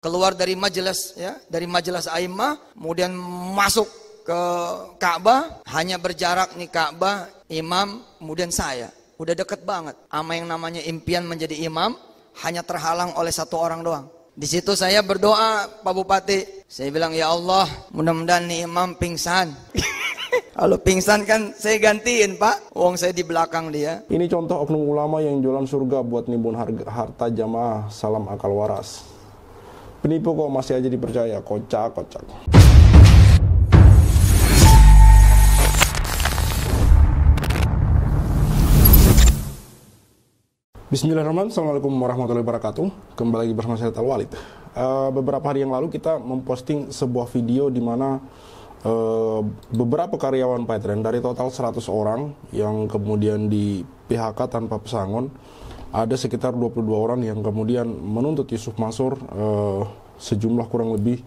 keluar dari majelis ya, dari majelis A'immah, kemudian masuk ke Ka'bah, hanya berjarak nih Ka'bah, imam, kemudian saya. Udah deket banget. Sama yang namanya impian menjadi imam, hanya terhalang oleh satu orang doang. Di situ saya berdoa, Pak Bupati. Saya bilang, ya Allah, mudah-mudahan nih imam pingsan. Kalau pingsan kan saya gantiin, Pak. Wong saya di belakang dia. Ini contoh oknum ulama yang jualan surga buat nimbun harta jamaah, salam akal waras. Penipu kok masih aja dipercaya, kocak. Bismillahirrahmanirrahim. Assalamualaikum warahmatullahi wabarakatuh. Kembali lagi bersama saya Al-Walid. Beberapa hari yang lalu kita memposting sebuah video di mana beberapa karyawan Paytrend dari total 100 orang yang kemudian di PHK tanpa pesangon, ada sekitar 22 orang yang kemudian menuntut Yusuf Mansur sejumlah kurang lebih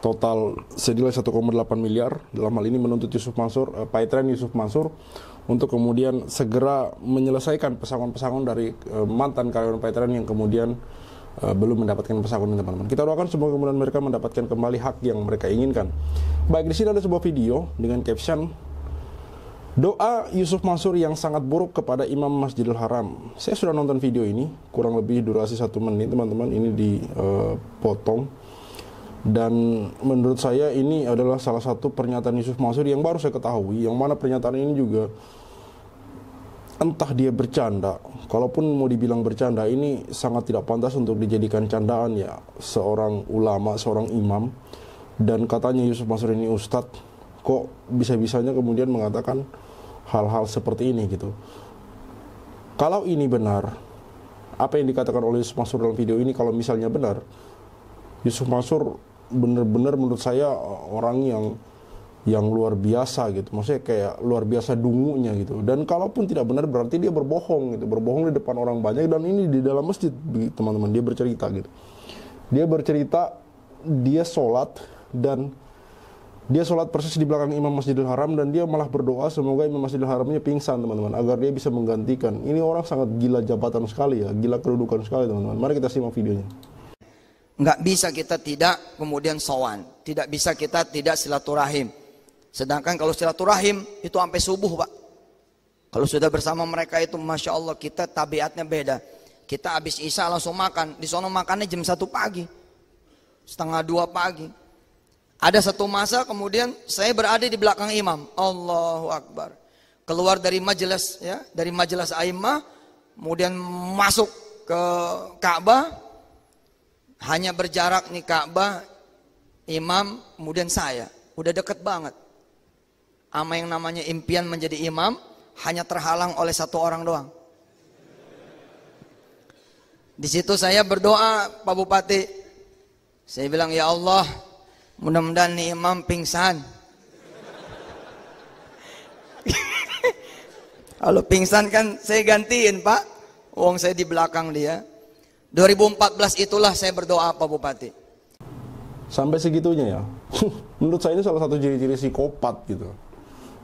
total senilai 1,8 miliar. Dalam hal ini menuntut Yusuf Mansur, Paytrend Yusuf Mansur, untuk kemudian segera menyelesaikan pesangon-pesangon dari mantan karyawan Paytrend yang kemudian belum mendapatkan pesangon, teman-teman. Kita doakan semoga kemudian mereka mendapatkan kembali hak yang mereka inginkan. Baik, di sini ada sebuah video dengan caption doa Yusuf Mansur yang sangat buruk kepada Imam Masjidil Haram. Saya sudah nonton video ini, kurang lebih durasi 1 menit, teman-teman. Ini dipotong. Dan menurut saya ini adalah salah satu pernyataan Yusuf Mansur yang baru saya ketahui, yang mana pernyataan ini juga entah dia bercanda. Kalaupun mau dibilang bercanda, ini sangat tidak pantas untuk dijadikan candaan ya, seorang ulama, seorang imam. Dan katanya Yusuf Mansur ini ustadz, kok bisa-bisanya kemudian mengatakan hal-hal seperti ini gitu. Kalau ini benar, apa yang dikatakan oleh Yusuf Mansur dalam video ini, kalau misalnya benar, Yusuf Mansur benar-benar menurut saya orang yang luar biasa gitu. Maksudnya kayak luar biasa dungunya gitu. Dan kalaupun tidak benar berarti dia berbohong gitu. Berbohong di depan orang banyak, dan ini di dalam masjid, teman-teman. Dia bercerita gitu. Dia bercerita dia sholat, dan dia sholat persis di belakang Imam Masjidil Haram, dan dia malah berdoa semoga Imam Masjidil Haramnya pingsan, teman-teman, agar dia bisa menggantikan. Ini orang sangat gila jabatan sekali ya, gila kedudukan sekali, teman-teman. Mari kita simak videonya. Nggak bisa kita tidak kemudian sowan, tidak bisa kita tidak silaturahim. Sedangkan kalau silaturahim itu sampai subuh, Pak. Kalau sudah bersama mereka itu, Masya Allah, kita tabiatnya beda. Kita habis isya langsung makan, di sono makannya jam 1 pagi, setengah 2 pagi. Ada satu masa kemudian saya berada di belakang imam, Allahu Akbar, keluar dari majelis ya, dari majelis A'immah, kemudian masuk ke Ka'bah, hanya berjarak nih Ka'bah, imam, kemudian saya. Udah deket banget. Sama yang namanya impian menjadi imam, hanya terhalang oleh satu orang doang. Di situ saya berdoa, Pak Bupati. Saya bilang, ya Allah, mudah-mudahan nih imam pingsan. Kalau pingsan kan saya gantiin, Pak. Wong saya di belakang dia. 2014 itulah saya berdoa, Pak Bupati. Sampai segitunya ya. Menurut saya ini salah satu ciri-ciri psikopat gitu.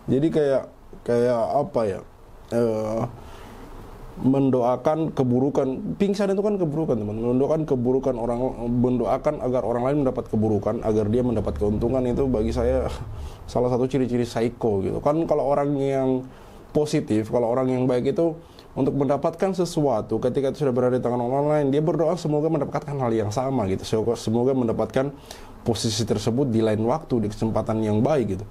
Jadi kayak apa ya, mendoakan keburukan. Pingsan itu kan keburukan, teman. Mendoakan keburukan orang, mendoakan agar orang lain mendapat keburukan, agar dia mendapat keuntungan, itu bagi saya salah satu ciri-ciri psycho gitu. Kan kalau orang yang positif, kalau orang yang baik itu untuk mendapatkan sesuatu ketika itu sudah berada di tangan orang lain, dia berdoa semoga mendapatkan hal yang sama gitu. Semoga mendapatkan posisi tersebut di lain waktu, di kesempatan yang baik gitu.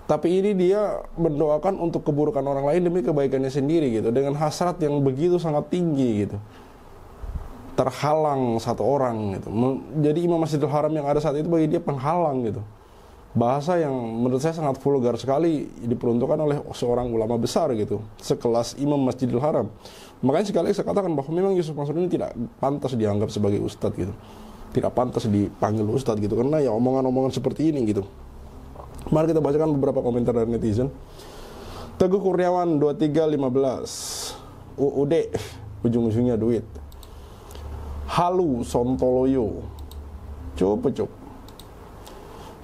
Tapi ini dia mendoakan untuk keburukan orang lain demi kebaikannya sendiri gitu, dengan hasrat yang begitu sangat tinggi gitu. Terhalang satu orang gitu. Jadi Imam Masjidil Haram yang ada saat itu bagi dia penghalang gitu. Bahasa yang menurut saya sangat vulgar sekali diperuntukkan oleh seorang ulama besar gitu, sekelas Imam Masjidil Haram. Makanya sekali saya katakan bahwa memang Yusuf Mansur ini tidak pantas dianggap sebagai ustadz gitu, tidak pantas dipanggil ustadz gitu, karena ya omongan-omongan seperti ini gitu. Mari kita bacakan beberapa komentar dari netizen. Teguh Kurniawan 2315, UUD, ujung-ujungnya duit. Halu Sontoloyo, cup.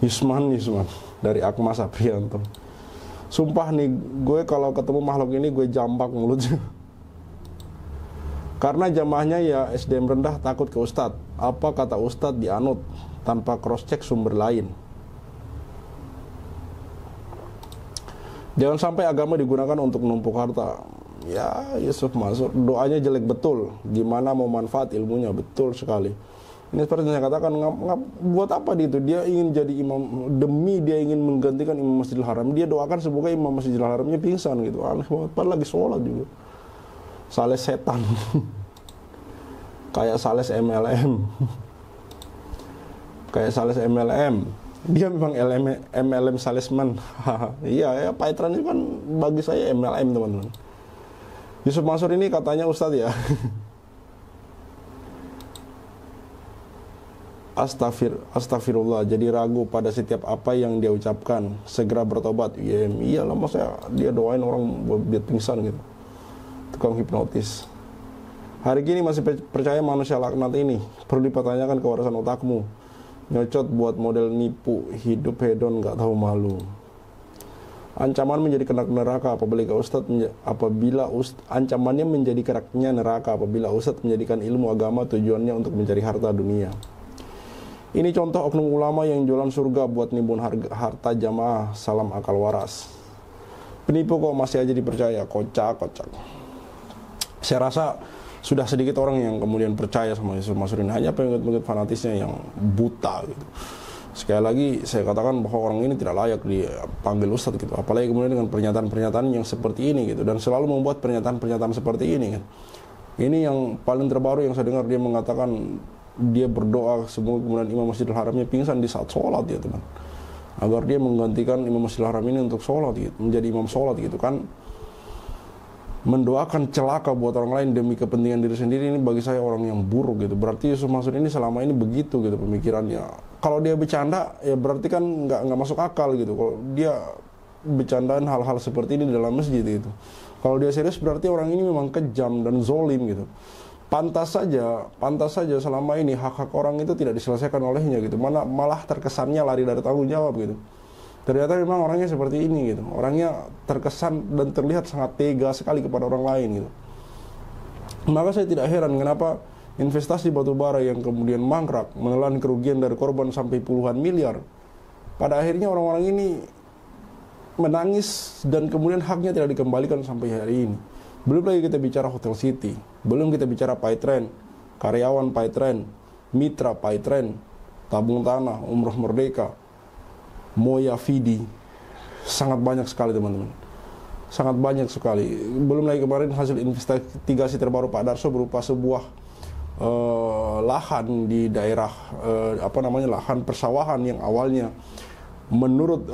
Yusman dari Akmas Aprianto. Sumpah nih, gue kalau ketemu makhluk ini gue jambak mulutnya. Karena jamaahnya ya SDM rendah takut ke ustadz. Apa kata ustadz dianut tanpa cross check sumber lain. Jangan sampai agama digunakan untuk menumpuk harta. Ya Yusuf Mansur doanya jelek betul. Gimana mau manfaat ilmunya, betul sekali. Ini seperti yang saya katakan, buat apa dia itu? Dia ingin jadi imam, demi dia ingin menggantikan imam Masjidil Haram. Dia doakan semoga imam Masjidil Haramnya pingsan gitu. Aneh banget, padahal lagi sholat juga. Sales setan. Kayak sales MLM. Kayak sales MLM. Dia memang MLM salesman. Iya, ya Paitran itu kan bagi saya MLM, teman-teman. Yusuf Mansur ini katanya Ustadz ya. Astagfirullah, jadi ragu pada setiap apa yang dia ucapkan. Segera bertobat. Ya, iyalah, masa dia doain orang buat dia pingsan gitu. Tukang hipnotis. Hari gini masih percaya manusia laknat ini? Perlu dipertanyakan kewarasan otakmu. Nyocot buat model nipu, hidup hedon gak tahu malu. Ancaman menjadi kena neraka ancamannya menjadi kenaknya neraka apabila ustadz menjadikan ilmu agama tujuannya untuk mencari harta dunia. Ini contoh oknum ulama yang jualan surga buat nimbun harta jamaah. Salam akal waras. Penipu kok masih aja dipercaya. Kocak. Saya rasa sudah sedikit orang yang kemudian percaya sama Yusuf Mansur ini. Hanya pengikut-pengikut fanatisnya yang buta gitu. Sekali lagi saya katakan bahwa orang ini tidak layak dipanggil ustadz gitu. Apalagi kemudian dengan pernyataan-pernyataan yang seperti ini gitu. Dan selalu membuat pernyataan-pernyataan seperti ini kan. Ini yang paling terbaru yang saya dengar, dia mengatakan dia berdoa semoga kemudian imam Masjidil Haramnya pingsan di saat sholat ya teman, agar dia menggantikan imam Masjidil Haram ini untuk sholat gitu, menjadi imam sholat gitu kan. Mendoakan celaka buat orang lain demi kepentingan diri sendiri, ini bagi saya orang yang buruk gitu. Berarti Yusuf Mansur ini selama ini begitu gitu pemikirannya. Kalau dia bercanda ya berarti kan nggak masuk akal gitu. Kalau dia bercandaan hal-hal seperti ini di dalam masjid gitu. Kalau dia serius berarti orang ini memang kejam dan zolim gitu. Pantas saja selama ini hak-hak orang itu tidak diselesaikan olehnya gitu. Malah terkesannya lari dari tanggung jawab gitu. Ternyata memang orangnya seperti ini gitu. Orangnya terkesan dan terlihat sangat tega sekali kepada orang lain gitu. Maka saya tidak heran kenapa investasi batubara yang kemudian mangkrak menelan kerugian dari korban sampai puluhan miliar. Pada akhirnya orang-orang ini menangis dan kemudian haknya tidak dikembalikan sampai hari ini. Belum lagi kita bicara Hotel City, belum kita bicara Paitren, karyawan Paitren, mitra Paitren, tabung tanah, umroh merdeka, Moya Fidi, sangat banyak sekali teman-teman, sangat banyak sekali. Belum lagi kemarin hasil investigasi terbaru Pak Darso berupa sebuah lahan di daerah lahan persawahan yang awalnya menurut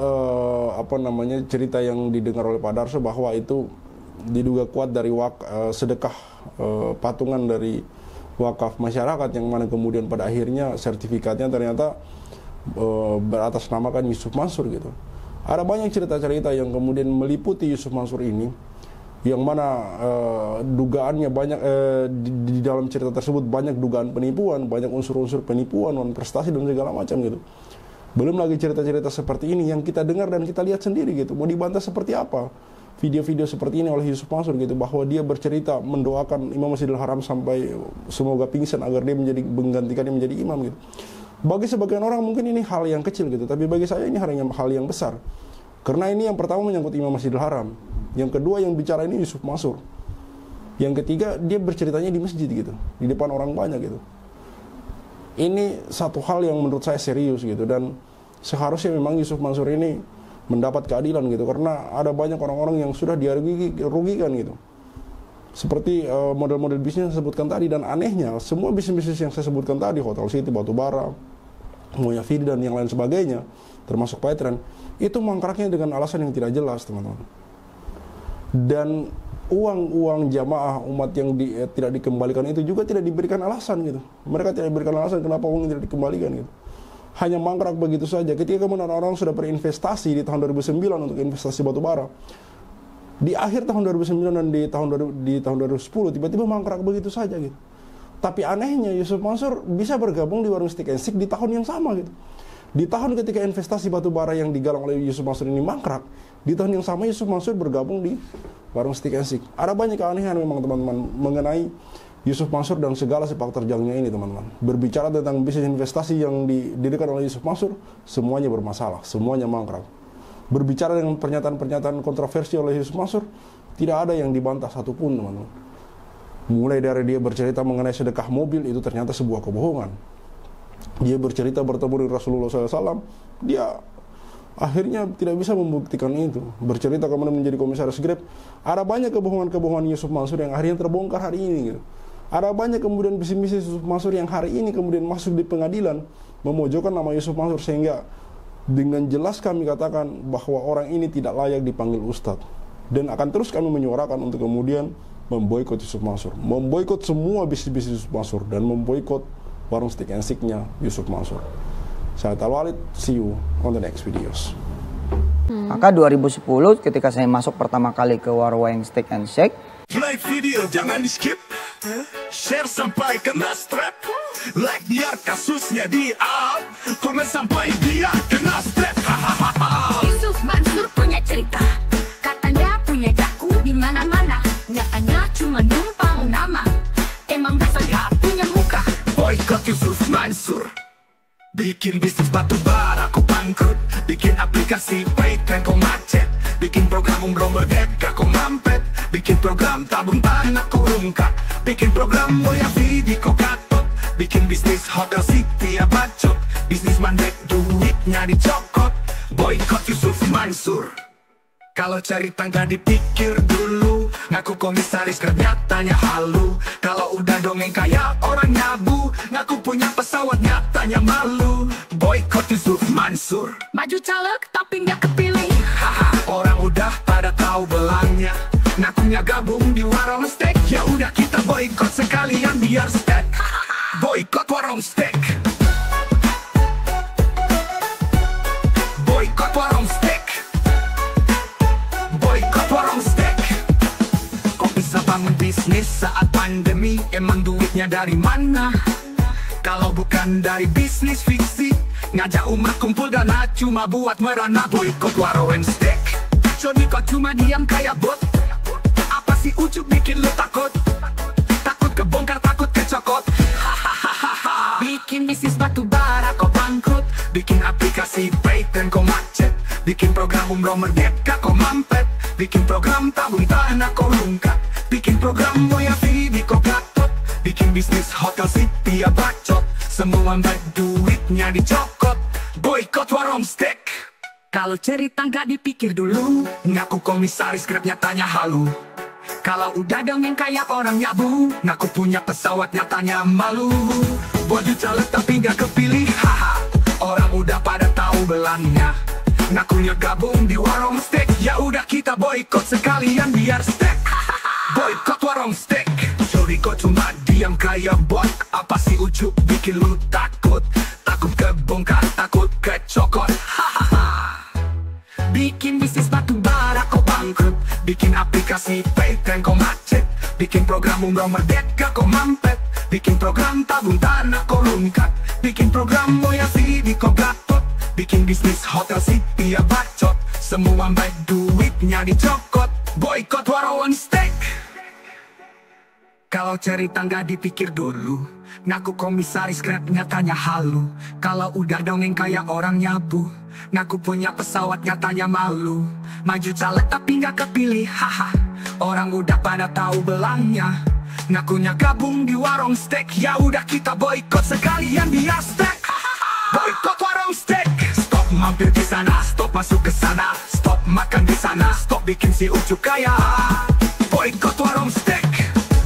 cerita yang didengar oleh Pak Darso bahwa itu diduga kuat dari sedekah patungan dari wakaf masyarakat, yang mana kemudian pada akhirnya sertifikatnya ternyata beratasnamakan Yusuf Mansur gitu. Ada banyak cerita-cerita yang kemudian meliputi Yusuf Mansur ini, yang mana dugaannya banyak di dalam cerita tersebut banyak dugaan penipuan, banyak unsur-unsur penipuan, prestasi dan segala macam gitu. Belum lagi cerita-cerita seperti ini yang kita dengar dan kita lihat sendiri gitu. Mau dibantah seperti apa? Video-video seperti ini oleh Yusuf Mansur gitu, bahwa dia bercerita mendoakan Imam Masjidil Haram sampai semoga pingsan agar dia menggantikannya menjadi imam gitu. Bagi sebagian orang mungkin ini hal yang kecil gitu, tapi bagi saya ini hal yang besar. Karena ini yang pertama menyangkut Imam Masjidil Haram, yang kedua yang bicara ini Yusuf Mansur, yang ketiga dia berceritanya di masjid gitu, di depan orang banyak gitu. Ini satu hal yang menurut saya serius gitu, dan seharusnya memang Yusuf Mansur ini mendapat keadilan gitu, karena ada banyak orang-orang yang sudah dirugikan gitu. Seperti model-model bisnis yang saya sebutkan tadi, dan anehnya semua bisnis-bisnis yang saya sebutkan tadi, Hotel City, batubara, Moya Fidi dan yang lain sebagainya, termasuk Paitren, itu mangkraknya dengan alasan yang tidak jelas, teman-teman. Dan uang jamaah umat yang tidak dikembalikan itu juga tidak diberikan alasan gitu. Mereka tidak diberikan alasan kenapa uang tidak dikembalikan gitu. Hanya mangkrak begitu saja. Ketika kemudian orang sudah berinvestasi di tahun 2009 untuk investasi batubara, di akhir tahun 2009 dan di tahun 2010 tiba-tiba mangkrak begitu saja gitu. Tapi anehnya Yusuf Mansur bisa bergabung di warung Stick and Stick di tahun yang sama gitu. Di tahun ketika investasi batubara yang digalang oleh Yusuf Mansur ini mangkrak, di tahun yang sama Yusuf Mansur bergabung di warung Stick and Stick. Ada banyak keanehan memang teman-teman mengenai Yusuf Mansur dan segala sepak terjangnya ini, teman-teman. Berbicara tentang bisnis investasi yang didirikan oleh Yusuf Mansur, semuanya bermasalah, semuanya mangkrak. Berbicara dengan pernyataan-pernyataan kontroversi oleh Yusuf Mansur, tidak ada yang dibantah satupun, teman-teman. Mulai dari dia bercerita mengenai sedekah mobil, itu ternyata sebuah kebohongan. Dia bercerita bertemu dengan Rasulullah SAW, dia akhirnya tidak bisa membuktikan itu. Bercerita kemudian menjadi komisaris Grab, ada banyak kebohongan-kebohongan Yusuf Mansur yang akhirnya terbongkar hari ini gitu. Ada banyak kemudian bisnis Yusuf Mansur yang hari ini kemudian masuk di pengadilan memojokkan nama Yusuf Mansur, sehingga dengan jelas kami katakan bahwa orang ini tidak layak dipanggil Ustadz. Dan akan terus kami menyuarakan untuk kemudian memboikot Yusuf Mansur, memboikot semua bisnis-bisnis Yusuf Mansur, dan memboikot warung steak and shake-nya Yusuf Mansur. Saya Al-Walid, see you on the next videos. Maka 2010 ketika saya masuk pertama kali ke warung steak and shake, like video jangan di skip, share sampai kena strap, like biar kasusnya di up, komen sampai dia kena strap. Yusuf Mansur punya cerita, katanya punya jaku di mana-mana, nyatanya cuma numpang nama, emang dasar gak punya muka. Boykot Yusuf Mansur, bikin bisnis batu bara kau bangkrut, bikin aplikasi Paytren kau macet, bikin program umroh merdeka kau mampet, bikin program tabung tanah kau rungkak, bikin program Moya Vidi kau gatot, bikin bisnis hotel city ya bacot, bisnis mandek duitnya dicokot. Boykot Yusuf Mansur. Kalau cari tangga dipikir dulu, ngaku komisaris nyatanya halu. Kalau udah dongeng kayak orang nyabu, ngaku punya pesawat nyatanya malu. Boykot Yusuf Mansur. Maju caleg tapi nggak kepilih. Haha, orang udah pada tahu belangnya, ngakunya gabung di warung steak. Ya udah kita boykot sekalian biar steak. Boykot warung steak. Boykot warung steak. Boykot warung steak. Kok bisa bangun bisnis saat pandemi? Emang duitnya dari mana? Kalau bukan dari bisnis fiksi, ngajak umat kumpul dana cuma buat merana. Boykot warung steak. Joni kok cuma diam kayak bot? Apa sih ujuk bikin lu takut? Takut kebongkar, takut kecokot. Hahaha. Bikin bisnis batu bara kok bangkrut, bikin aplikasi Paytren kok macet, bikin program umroh merdeka kok mampet, bikin program tabung tanah kok rungkak, bikin program Moya Vidi kok gatot, bikin bisnis hotel city ya bacot, semua baik duitnya dicokot. Boykot warung steak. Kalau cerita nggak dipikir dulu, ngaku komisaris Grab nyatanya halu. Kalau udah dongeng kayak orang nyabu, ngaku punya pesawat nyatanya malu. Baju caleg tapi nggak kepilih, haha. Orang udah pada tahu belangnya, ngakunya gabung di warung steak. Ya udah kita boykot sekalian biar steak. Boykot warung steak. Sorry kok cuma diam kayak bot? Apa sih ujuk bikin lu takut? Takut kebongkar, takut kecokot. Bikin bisnis batu bara kok bangkrut, bikin aplikasi Paytren kok macet, bikin program umroh merdeka kok mampet, bikin program tabung tanah kok rungkat, bikin program Moya Vidi kok gatot, bikin bisnis hotel city ya bacot, semua baik duitnya dicokot. Boykot warung steak. Kalau cerita nggak dipikir dulu, ngaku komisaris Grab nyatanya halu. Kalau udah dongeng kayak orang nyabu, ngaku punya pesawat nyatanya malu. Maju caleg tapi nggak kepilih, haha. Orang udah pada tahu belangnya, ngakunya gabung di warung steak. Ya udah kita boykot sekalian biar steak. Boykot warung steak. Stop mampir di sana, stop masuk ke sana, stop makan di sana, stop bikin si ujuk kaya. Boykot warung steak.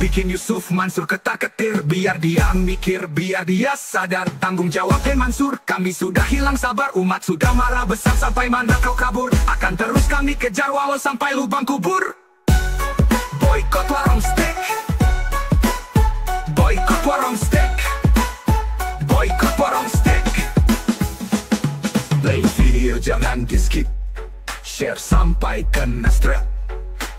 Bikin Yusuf Mansur ketar-ketir, biar dia mikir, biar dia sadar tanggung jawabnya Mansur. Kami sudah hilang sabar, umat sudah marah besar, sampai mana kau kabur? Akan terus kami kejar walau sampai lubang kubur. Boykot warung steak. Boykot warung steak. Boykot warung steak. Play video jangan di skip, share sampai kena strap,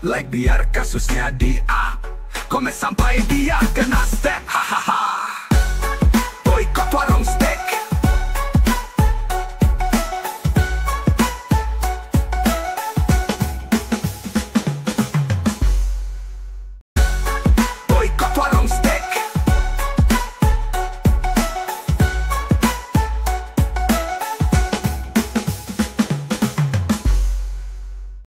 like biar kasusnya di up, komen sampai dia kena step. Hahaha.